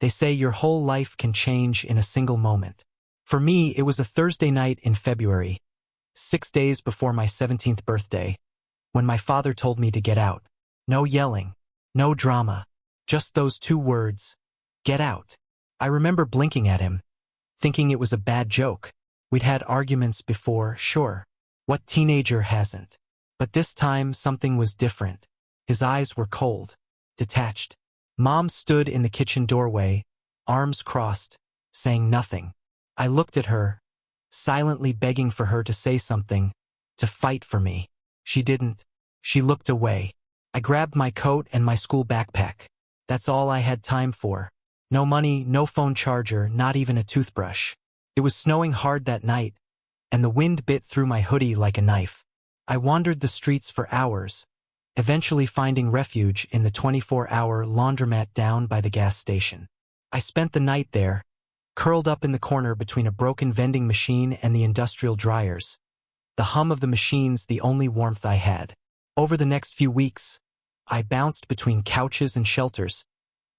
They say your whole life can change in a single moment. For me, it was a Thursday night in February, 6 days before my 17th birthday, when my father told me to get out. No yelling, no drama, just those 2 words, get out. I remember blinking at him, thinking it was a bad joke. We'd had arguments before, sure. What teenager hasn't? But this time something was different. His eyes were cold, detached. Mom stood in the kitchen doorway, arms crossed, saying nothing. I looked at her, silently begging for her to say something, to fight for me. She didn't. She looked away. I grabbed my coat and my school backpack. That's all I had time for. No money, no phone charger, not even a toothbrush. It was snowing hard that night, and the wind bit through my hoodie like a knife. I wandered the streets for hours, eventually finding refuge in the 24-hour laundromat down by the gas station. I spent the night there, curled up in the corner between a broken vending machine and the industrial dryers. The hum of the machines the only warmth I had. Over the next few weeks, I bounced between couches and shelters,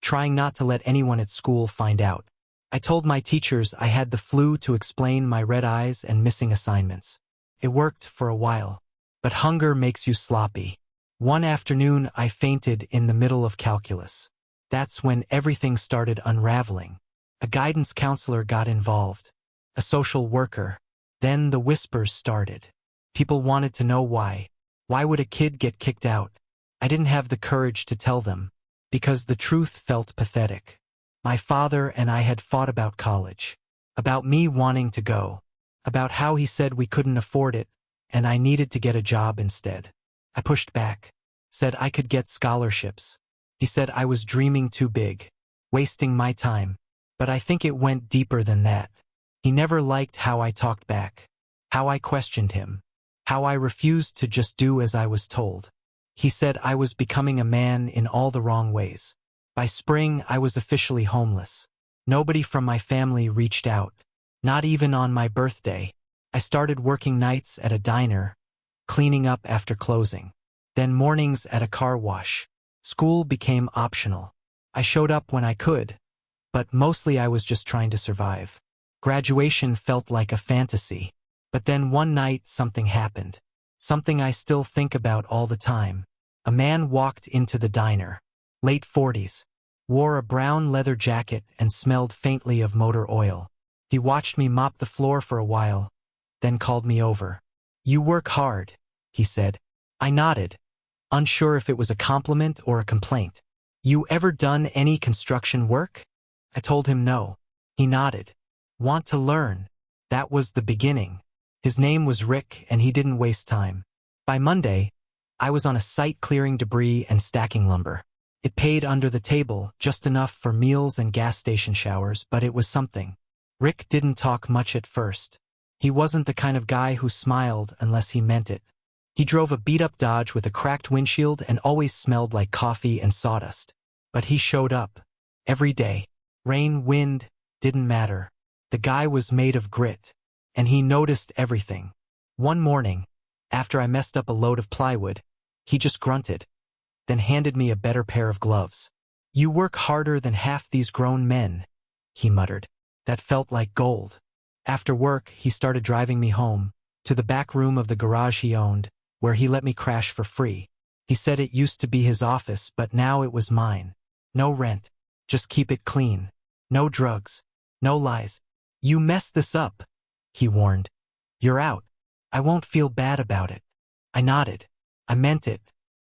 trying not to let anyone at school find out. I told my teachers I had the flu to explain my red eyes and missing assignments. It worked for a while, but hunger makes you sloppy. One afternoon, I fainted in the middle of calculus. That's when everything started unraveling. A guidance counselor got involved, a social worker. Then the whispers started. People wanted to know why. Why would a kid get kicked out? I didn't have the courage to tell them, because the truth felt pathetic. My father and I had fought about college, about me wanting to go, about how he said we couldn't afford it, and I needed to get a job instead. I pushed back, said I could get scholarships. He said I was dreaming too big, wasting my time, but I think it went deeper than that. He never liked how I talked back, how I questioned him, how I refused to just do as I was told. He said I was becoming a man in all the wrong ways. By spring, I was officially homeless. Nobody from my family reached out, not even on my birthday. I started working nights at a diner, cleaning up after closing, then mornings at a car wash. School became optional. I showed up when I could, but mostly I was just trying to survive. Graduation felt like a fantasy. But then one night something happened. Something I still think about all the time. A man walked into the diner. Late 40s. Wore a brown leather jacket and smelled faintly of motor oil. He watched me mop the floor for a while, then called me over. "You work hard," he said. I nodded, unsure if it was a compliment or a complaint. "You ever done any construction work?" I told him no. He nodded. "Want to learn?" That was the beginning. His name was Rick, and he didn't waste time. By Monday, I was on a site clearing debris and stacking lumber. It paid under the table, just enough for meals and gas station showers, but it was something. Rick didn't talk much at first. He wasn't the kind of guy who smiled unless he meant it. He drove a beat-up Dodge with a cracked windshield and always smelled like coffee and sawdust. But he showed up. Every day. Rain, wind, didn't matter. The guy was made of grit. And he noticed everything. One morning, after I messed up a load of plywood, he just grunted, then handed me a better pair of gloves. "You work harder than half these grown men," he muttered. That felt like gold. After work, he started driving me home, to the back room of the garage he owned, where he let me crash for free. He said it used to be his office, but now it was mine. No rent. Just keep it clean. No drugs. No lies. "You messed this up," he warned. "You're out. I won't feel bad about it." I nodded. I meant it.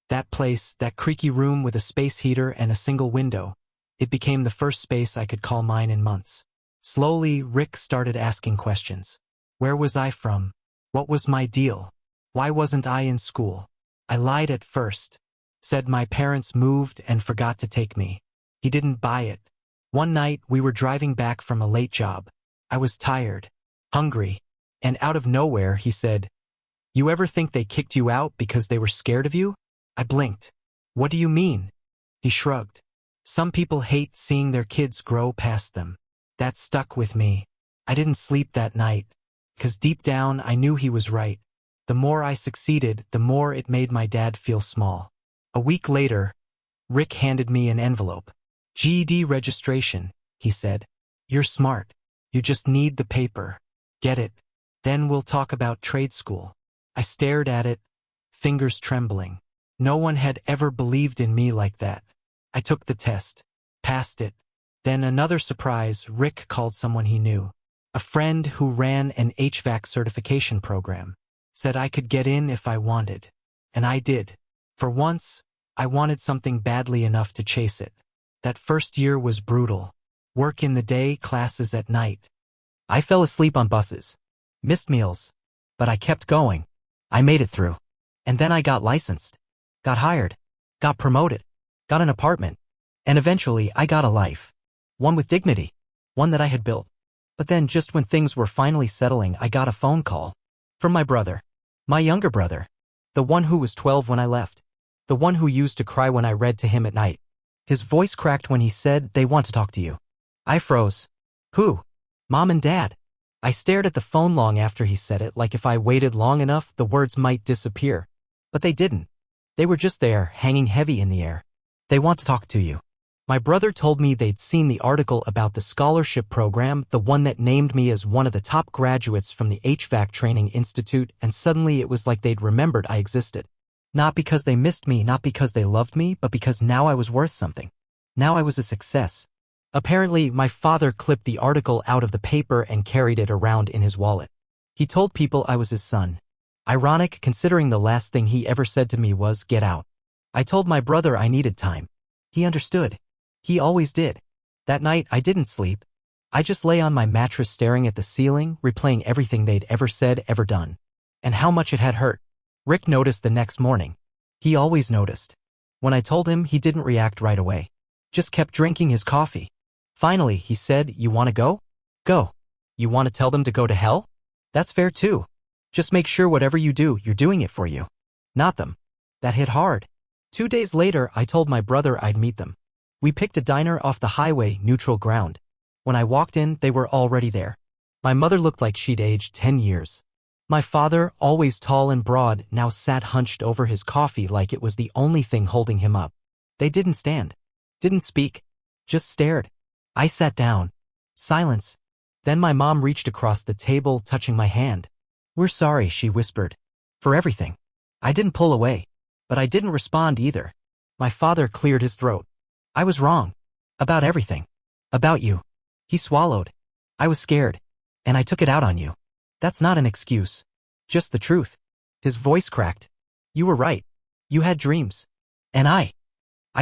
That place, that creaky room with a space heater and a single window, it became the first space I could call mine in months. Slowly, Rick started asking questions. Where was I from? What was my deal? Why wasn't I in school? I lied at first. Said my parents moved and forgot to take me. He didn't buy it. One night, we were driving back from a late job. I was tired, hungry, and out of nowhere, he said, "You ever think they kicked you out because they were scared of you?" I blinked. "What do you mean?" He shrugged. "Some people hate seeing their kids grow past them." That stuck with me. I didn't sleep that night, because deep down I knew he was right. The more I succeeded, the more it made my dad feel small. A week later, Rick handed me an envelope. GED registration. he said. You're smart. You just need the paper. Get it? Then we'll talk about trade school. I stared at it, fingers trembling. No one had ever believed in me like that. I took the test, passed it. Then another surprise, Rick called someone he knew. A friend who ran an HVAC certification program. Said I could get in if I wanted. And I did. For once, I wanted something badly enough to chase it. That first year was brutal. Work in the day, classes at night. I fell asleep on buses. Missed meals. But I kept going. I made it through. And then I got licensed. Got hired. Got promoted. Got an apartment. And eventually I got a life. One with dignity. One that I had built. But then just when things were finally settling, I got a phone call. From my brother. My younger brother. The one who was 12 when I left. The one who used to cry when I read to him at night. His voice cracked when he said, "They want to talk to you." I froze. Who? Mom and Dad. I stared at the phone long after he said it, like if I waited long enough, the words might disappear. But they didn't. They were just there, hanging heavy in the air. They want to talk to you. My brother told me they'd seen the article about the scholarship program, the one that named me as one of the top graduates from the HVAC Training Institute, and suddenly it was like they'd remembered I existed. Not because they missed me, not because they loved me, but because now I was worth something. Now I was a success. Apparently, my father clipped the article out of the paper and carried it around in his wallet. He told people I was his son. Ironic, considering the last thing he ever said to me was, "Get out." I told my brother I needed time. He understood. He always did. That night, I didn't sleep. I just lay on my mattress staring at the ceiling, replaying everything they'd ever said, ever done. And how much it had hurt. Rick noticed the next morning. He always noticed. When I told him, he didn't react right away. Just kept drinking his coffee. Finally, he said, "You want to go? Go. You want to tell them to go to hell? That's fair too. Just make sure whatever you do, you're doing it for you. Not them." That hit hard. 2 days later, I told my brother I'd meet them. We picked a diner off the highway, neutral ground. When I walked in, they were already there. My mother looked like she'd aged 10 years. My father, always tall and broad, now sat hunched over his coffee like it was the only thing holding him up. They didn't stand. Didn't speak. Just stared. I sat down. Silence. Then my mom reached across the table, touching my hand. "We're sorry," she whispered. "For everything." I didn't pull away. But I didn't respond either. My father cleared his throat. "I was wrong. About everything. About you." He swallowed. "I was scared. And I took it out on you. That's not an excuse. Just the truth." His voice cracked. "You were right. You had dreams. And I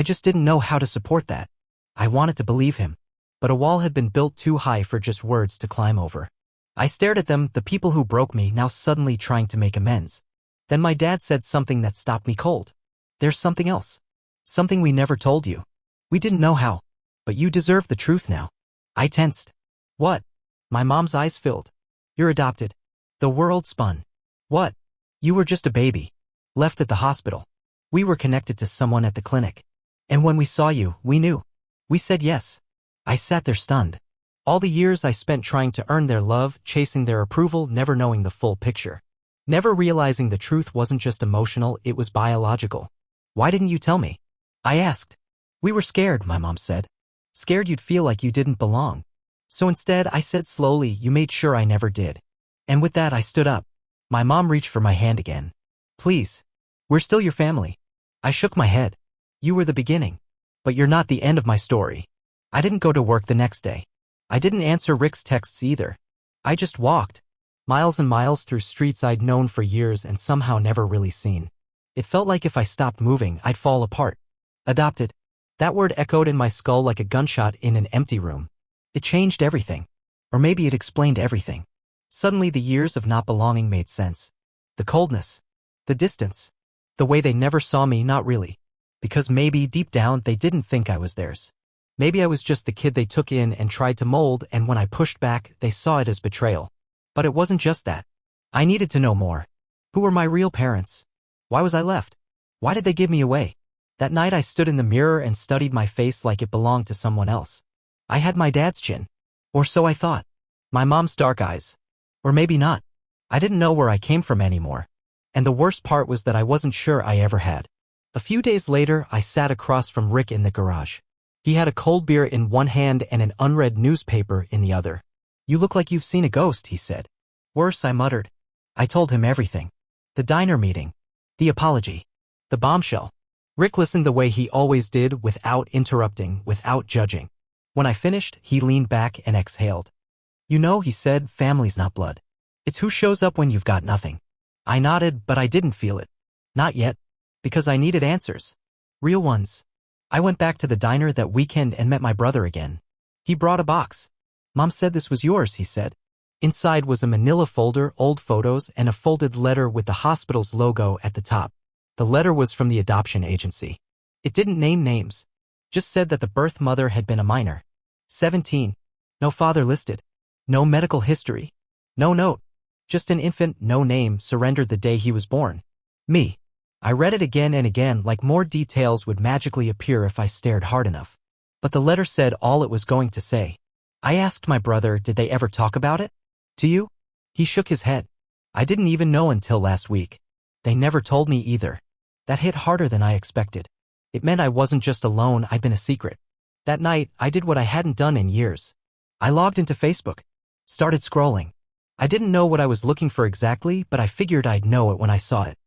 just didn't know how to support that." I wanted to believe him. But a wall had been built too high for just words to climb over. I stared at them, the people who broke me, now suddenly trying to make amends. Then my dad said something that stopped me cold. "There's something else. Something we never told you. We didn't know how. But you deserve the truth now." I tensed. "What?" My mom's eyes filled. "You're adopted." The world spun. "What?" "You were just a baby. Left at the hospital. We were connected to someone at the clinic. And when we saw you, we knew. We said yes." I sat there stunned. All the years I spent trying to earn their love, chasing their approval, never knowing the full picture. Never realizing the truth wasn't just emotional, it was biological. "Why didn't you tell me?" I asked. "We were scared," my mom said. "Scared you'd feel like you didn't belong. So instead, I said slowly, you made sure I never did." And with that, I stood up. My mom reached for my hand again. "Please. We're still your family." I shook my head. "You were the beginning. But you're not the end of my story." I didn't go to work the next day. I didn't answer Rick's texts either. I just walked. Miles and miles through streets I'd known for years and somehow never really seen. It felt like if I stopped moving, I'd fall apart. Adopted. That word echoed in my skull like a gunshot in an empty room. It changed everything. Or maybe it explained everything. Suddenly the years of not belonging made sense. The coldness. The distance. The way they never saw me, not really. Because maybe, deep down, they didn't think I was theirs. Maybe I was just the kid they took in and tried to mold, and when I pushed back, they saw it as betrayal. But it wasn't just that. I needed to know more. Who were my real parents? Why was I left? Why did they give me away? That night I stood in the mirror and studied my face like it belonged to someone else. I had my dad's chin. Or so I thought. My mom's dark eyes. Or maybe not. I didn't know where I came from anymore. And the worst part was that I wasn't sure I ever had. A few days later, I sat across from Rick in the garage. He had a cold beer in one hand and an unread newspaper in the other. "You look like you've seen a ghost," he said. "Worse," I muttered. I told him everything. The diner meeting. The apology. The bombshell. Rick listened the way he always did, without interrupting, without judging. When I finished, he leaned back and exhaled. "You know," he said, "family's not blood. It's who shows up when you've got nothing." I nodded, but I didn't feel it. Not yet. Because I needed answers. Real ones. I went back to the diner that weekend and met my brother again. He brought a box. "Mom said this was yours," he said. Inside was a manila folder, old photos, and a folded letter with the hospital's logo at the top. The letter was from the adoption agency. It didn't name names. Just said that the birth mother had been a minor. 17. No father listed. No medical history. No note. Just an infant, no name, surrendered the day he was born. Me. I read it again and again, like more details would magically appear if I stared hard enough. But the letter said all it was going to say. I asked my brother, "Did they ever talk about it? To you?" He shook his head. "I didn't even know until last week. They never told me either." That hit harder than I expected. It meant I wasn't just alone, I'd been a secret. That night, I did what I hadn't done in years. I logged into Facebook. Started scrolling. I didn't know what I was looking for exactly, but I figured I'd know it when I saw it.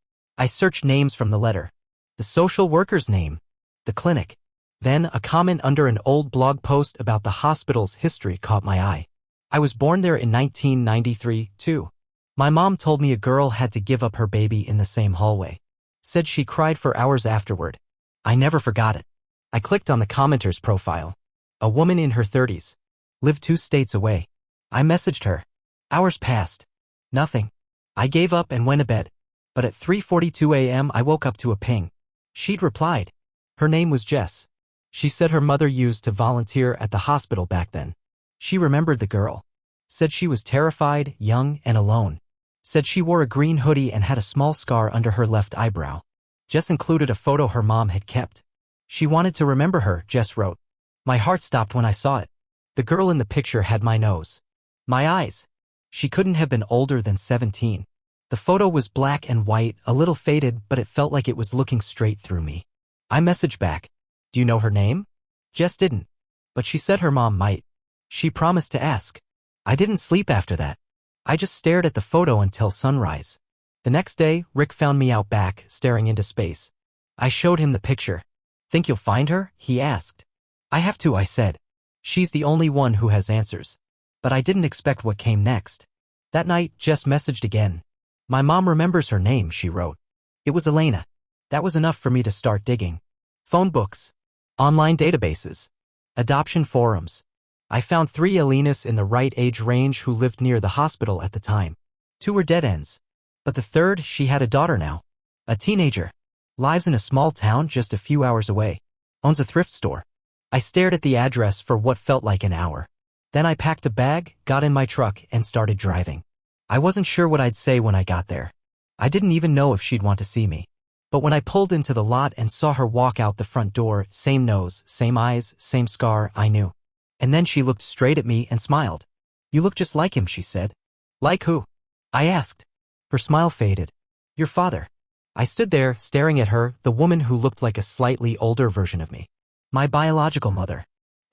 I searched names from the letter. The social worker's name. The clinic. Then a comment under an old blog post about the hospital's history caught my eye. I was born there in 1993, too. My mom told me a girl had to give up her baby in the same hallway. Said she cried for hours afterward. I never forgot it. I clicked on the commenter's profile. A woman in her 30s. Lived 2 states away. I messaged her. Hours passed. Nothing. I gave up and went to bed. But at 3:42 a.m. I woke up to a ping. She'd replied. Her name was Jess. She said her mother used to volunteer at the hospital back then. She remembered the girl. Said she was terrified, young, and alone. Said she wore a green hoodie and had a small scar under her left eyebrow. Jess included a photo her mom had kept. She wanted to remember her, Jess wrote. My heart stopped when I saw it. The girl in the picture had my nose. My eyes. She couldn't have been older than 17. The photo was black and white, a little faded, but it felt like it was looking straight through me. I messaged back. Do you know her name? Jess didn't. But she said her mom might. She promised to ask. I didn't sleep after that. I just stared at the photo until sunrise. The next day, Rick found me out back, staring into space. I showed him the picture. Think you'll find her? He asked. I have to, I said. She's the only one who has answers. But I didn't expect what came next. That night, Jess messaged again. My mom remembers her name, she wrote. It was Elena. That was enough for me to start digging. Phone books. Online databases. Adoption forums. I found 3 Elenas in the right age range who lived near the hospital at the time. 2 were dead ends. But the third, she had a daughter now. A teenager. Lives in a small town just a few hours away. Owns a thrift store. I stared at the address for what felt like an hour. Then I packed a bag, got in my truck, and started driving. I wasn't sure what I'd say when I got there. I didn't even know if she'd want to see me. But when I pulled into the lot and saw her walk out the front door, same nose, same eyes, same scar, I knew. And then she looked straight at me and smiled. You look just like him, she said. Like who? I asked. Her smile faded. Your father. I stood there, staring at her, the woman who looked like a slightly older version of me. My biological mother.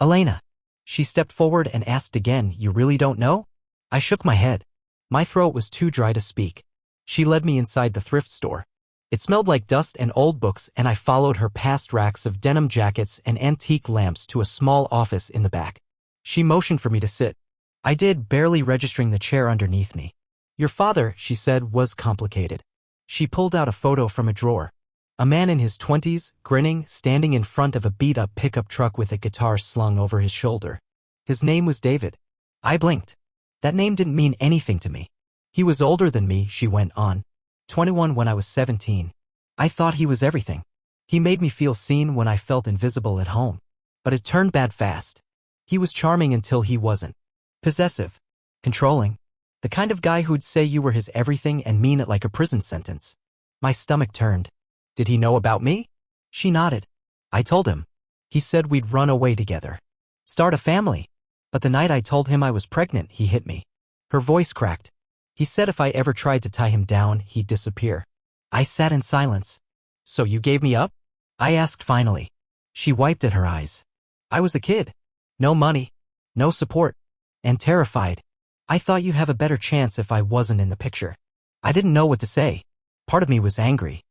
Elena. She stepped forward and asked again, You really don't know? I shook my head. My throat was too dry to speak. She led me inside the thrift store. It smelled like dust and old books, and I followed her past racks of denim jackets and antique lamps to a small office in the back. She motioned for me to sit. I did, barely registering the chair underneath me. Your father, she said, was complicated. She pulled out a photo from a drawer. A man in his 20s, grinning, standing in front of a beat-up pickup truck with a guitar slung over his shoulder. His name was David. I blinked. That name didn't mean anything to me. He was older than me, she went on. 21 when I was 17. I thought he was everything. He made me feel seen when I felt invisible at home. But it turned bad fast. He was charming until he wasn't. Possessive. Controlling. The kind of guy who'd say you were his everything and mean it like a prison sentence. My stomach turned. Did he know about me? She nodded. I told him. He said we'd run away together. Start a family. But the night I told him I was pregnant, he hit me. Her voice cracked. He said if I ever tried to tie him down, he'd disappear. I sat in silence. So you gave me up? I asked finally. She wiped at her eyes. I was a kid. No money. No support. And terrified. I thought you'd have a better chance if I wasn't in the picture. I didn't know what to say. Part of me was angry.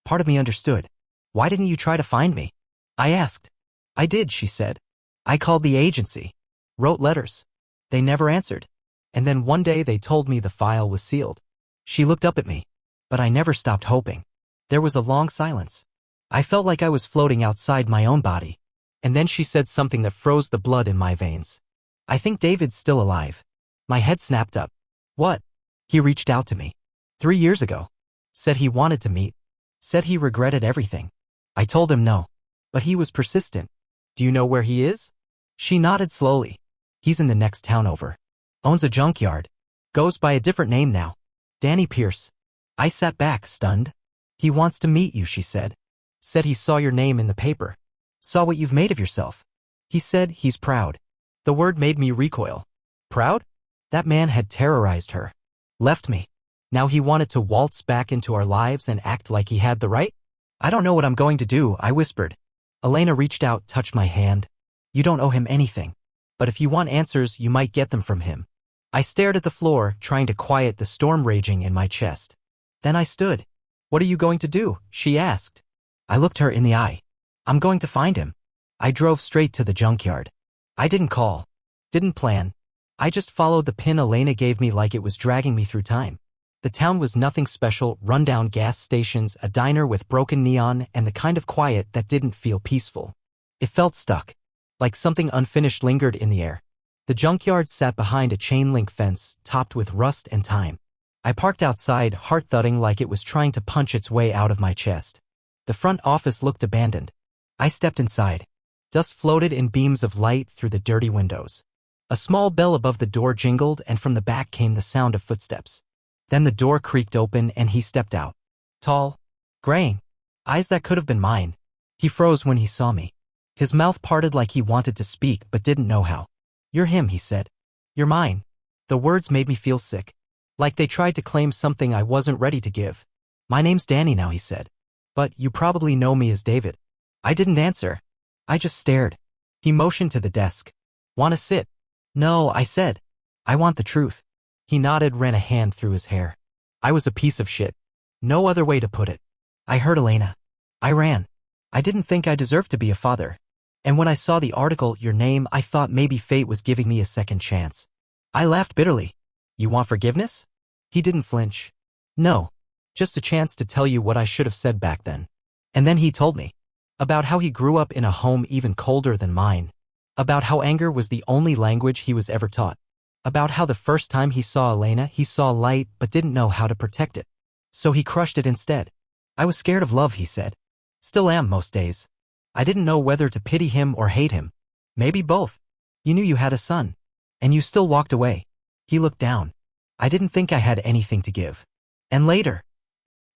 Part of me understood. Why didn't you try to find me? I asked. I did, she said. I called the agency. Wrote letters. They never answered. And then one day they told me the file was sealed. She looked up at me. But I never stopped hoping. There was a long silence. I felt like I was floating outside my own body. And then she said something that froze the blood in my veins. I think David's still alive. My head snapped up. What? He reached out to me. 3 years ago. Said he wanted to meet. Said he regretted everything. I told him no. But he was persistent. Do you know where he is? She nodded slowly. He's in the next town over. Owns a junkyard. Goes by a different name now. Danny Pierce. I sat back, stunned. He wants to meet you, she said. Said he saw your name in the paper. Saw what you've made of yourself. He said he's proud. The word made me recoil. Proud? That man had terrorized her. Left me. Now he wanted to waltz back into our lives and act like he had the right? I don't know what I'm going to do, I whispered. Elena reached out, touched my hand. You don't owe him anything. But if you want answers, you might get them from him. I stared at the floor, trying to quiet the storm raging in my chest. Then I stood. What are you going to do? She asked. I looked her in the eye. I'm going to find him. I drove straight to the junkyard. I didn't call. Didn't plan. I just followed the pin Elena gave me like it was dragging me through time. The town was nothing special, rundown gas stations, a diner with broken neon, and the kind of quiet that didn't feel peaceful. It felt stuck. Like something unfinished lingered in the air. The junkyard sat behind a chain-link fence, topped with rust and time. I parked outside, heart thudding like it was trying to punch its way out of my chest. The front office looked abandoned. I stepped inside. Dust floated in beams of light through the dirty windows. A small bell above the door jingled, and from the back came the sound of footsteps. Then the door creaked open and he stepped out. Tall, graying, eyes that could have been mine. He froze when he saw me. His mouth parted like he wanted to speak but didn't know how. You're him, he said. You're mine. The words made me feel sick. Like they tried to claim something I wasn't ready to give. My name's Danny now, he said. But you probably know me as David. I didn't answer. I just stared. He motioned to the desk. Want to sit? No, I said. I want the truth. He nodded, ran a hand through his hair. I was a piece of shit. No other way to put it. I heard Elena. I ran. I didn't think I deserved to be a father. And when I saw the article, your name, I thought maybe fate was giving me a second chance. I laughed bitterly. You want forgiveness? He didn't flinch. No. Just a chance to tell you what I should have said back then. And then he told me. About how he grew up in a home even colder than mine. About how anger was the only language he was ever taught. About how the first time he saw Elena, he saw light but didn't know how to protect it. So he crushed it instead. I was scared of love, he said. Still am most days. I didn't know whether to pity him or hate him. Maybe both. You knew you had a son. And you still walked away. He looked down. I didn't think I had anything to give. And later.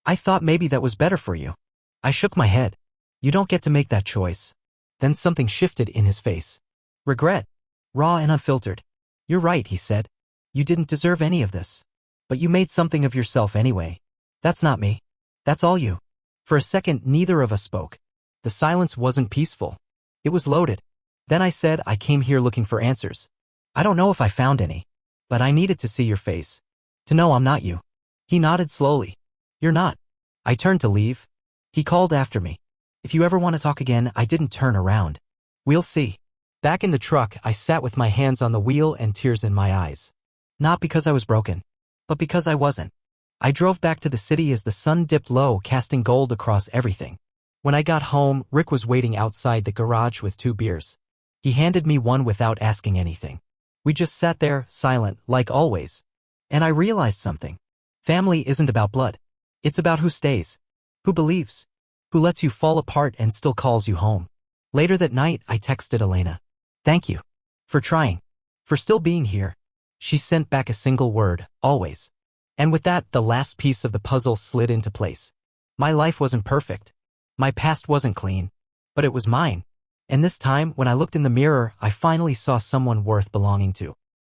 I thought maybe that was better for you. I shook my head. You don't get to make that choice. Then something shifted in his face. Regret. Raw and unfiltered. You're right, he said. You didn't deserve any of this. But you made something of yourself anyway. That's not me. That's all you. For a second, neither of us spoke. The silence wasn't peaceful. It was loaded. Then I said, I came here looking for answers. I don't know if I found any. But I needed to see your face. To know I'm not you. He nodded slowly. You're not. I turned to leave. He called after me. If you ever want to talk again, I didn't turn around. We'll see. Back in the truck, I sat with my hands on the wheel and tears in my eyes. Not because I was broken, but because I wasn't. I drove back to the city as the sun dipped low, casting gold across everything. When I got home, Rick was waiting outside the garage with 2 beers. He handed me one without asking anything. We just sat there, silent, like always. And I realized something. Family isn't about blood. It's about who stays, who believes, who lets you fall apart and still calls you home. Later that night, I texted Elena. Thank you. For trying. For still being here. She sent back a single word, always. And with that, the last piece of the puzzle slid into place. My life wasn't perfect. My past wasn't clean. But it was mine. And this time, when I looked in the mirror, I finally saw someone worth belonging to.